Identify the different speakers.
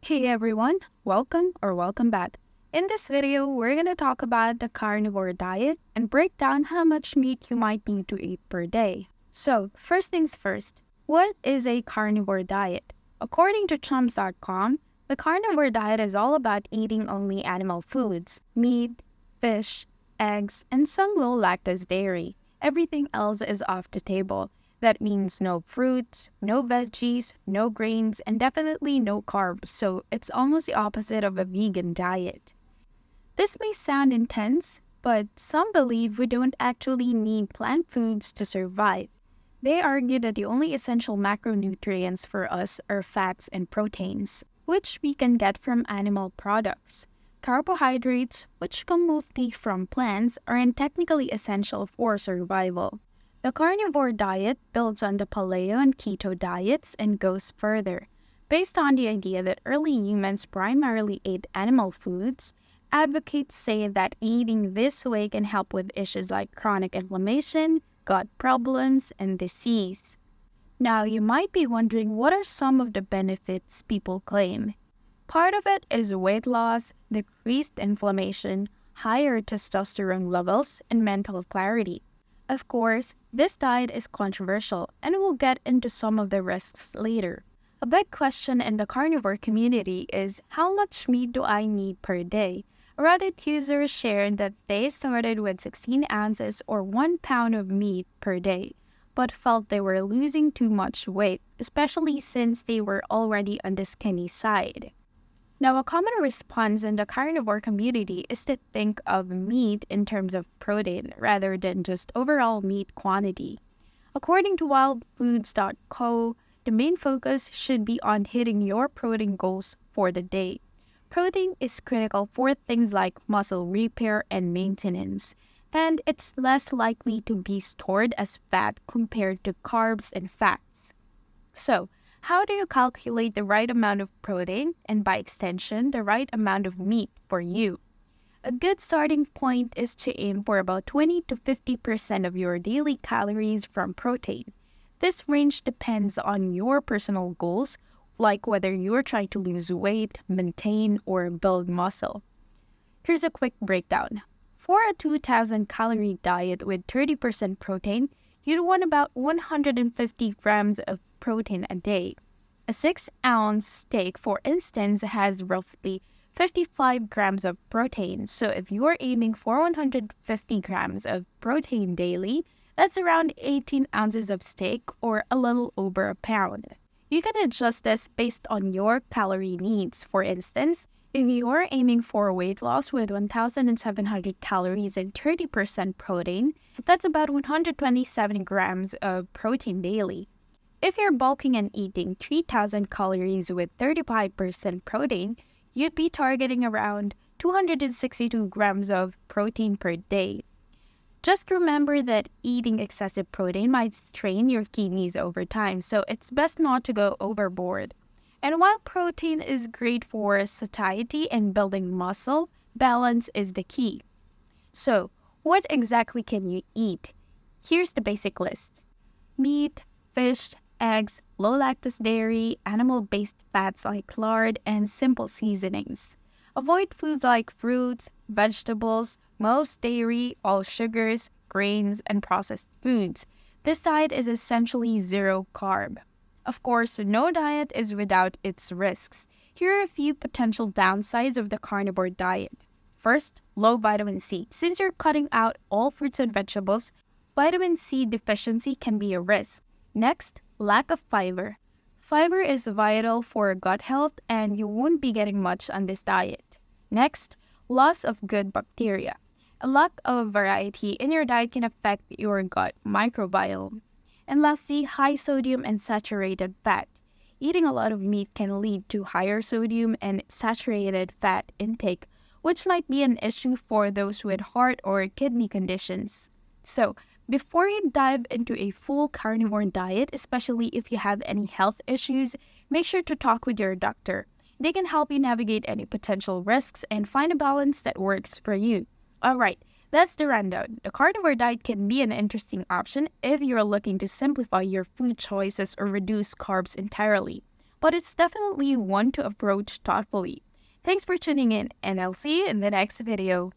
Speaker 1: Hey everyone, welcome back. In this video, we're going to talk about the carnivore diet and break down how much meat you might need to eat per day. So, first things first, what is a carnivore diet? According to chums.com, the carnivore diet is all about eating only animal foods, meat, fish, eggs, and some low lactose dairy. Everything else is off the table. That means no fruits, no veggies, no grains, and definitely no carbs, so it's almost the opposite of a vegan diet. This may sound intense, but some believe we don't actually need plant foods to survive. They argue that the only essential macronutrients for us are fats and proteins, which we can get from animal products. Carbohydrates, which come mostly from plants, aren't technically essential for survival. The carnivore diet builds on the paleo and keto diets and goes further. Based on the idea that early humans primarily ate animal foods, advocates say that eating this way can help with issues like chronic inflammation, gut problems, and disease. Now, you might be wondering, what are some of the benefits people claim? Part of it is weight loss, decreased inflammation, higher testosterone levels, and mental clarity. Of course, this diet is controversial, and we'll get into some of the risks later. A big question in the carnivore community is, how much meat do I need per day? Reddit users shared that they started with 16 ounces or 1 pound of meat per day, but felt they were losing too much weight, especially since they were already on the skinny side. Now, a common response in the carnivore community is to think of meat in terms of protein rather than just overall meat quantity. According to wildfoods.co, the main focus should be on hitting your protein goals for the day. Protein is critical for things like muscle repair and maintenance, and it's less likely to be stored as fat compared to carbs and fats. So, how do you calculate the right amount of protein and, by extension, the right amount of meat for you? A good starting point is to aim for about 20 to 50% of your daily calories from protein. This range depends on your personal goals, like whether you're trying to lose weight, maintain, or build muscle. Here's a quick breakdown. For a 2,000-calorie diet with 30% protein, you'd want about 150 grams of protein a day. A 6-ounce steak, for instance, has roughly 55 grams of protein. So if you're aiming for 150 grams of protein daily, that's around 18 ounces of steak or a little over a pound. You can adjust this based on your calorie needs. For instance, if you're aiming for weight loss with 1,700 calories and 30% protein, that's about 127 grams of protein daily. If you're bulking and eating 3,000 calories with 35% protein, you'd be targeting around 262 grams of protein per day. Just remember that eating excessive protein might strain your kidneys over time, so it's best not to go overboard. And while protein is great for satiety and building muscle, balance is the key. So, what exactly can you eat? Here's the basic list. Meat, fish, eggs, low lactose dairy, animal-based fats like lard, and simple seasonings. Avoid foods like fruits, vegetables, most dairy, all sugars, grains, and processed foods. This diet is essentially zero carb. Of course, no diet is without its risks. Here are a few potential downsides of the carnivore diet. First, low vitamin C. Since you're cutting out all fruits and vegetables, vitamin C deficiency can be a risk. Next, lack of fiber. Fiber is vital for gut health, and you won't be getting much on this diet. Next, loss of good bacteria. A lack of variety in your diet can affect your gut microbiome. And lastly, high sodium and saturated fat. Eating a lot of meat can lead to higher sodium and saturated fat intake, which might be an issue for those with heart or kidney conditions. So, before you dive into a full carnivore diet, especially if you have any health issues, make sure to talk with your doctor. They can help you navigate any potential risks and find a balance that works for you. Alright, that's the rundown. The carnivore diet can be an interesting option if you're looking to simplify your food choices or reduce carbs entirely. but it's definitely one to approach thoughtfully. Thanks for tuning in, and I'll see you in the next video.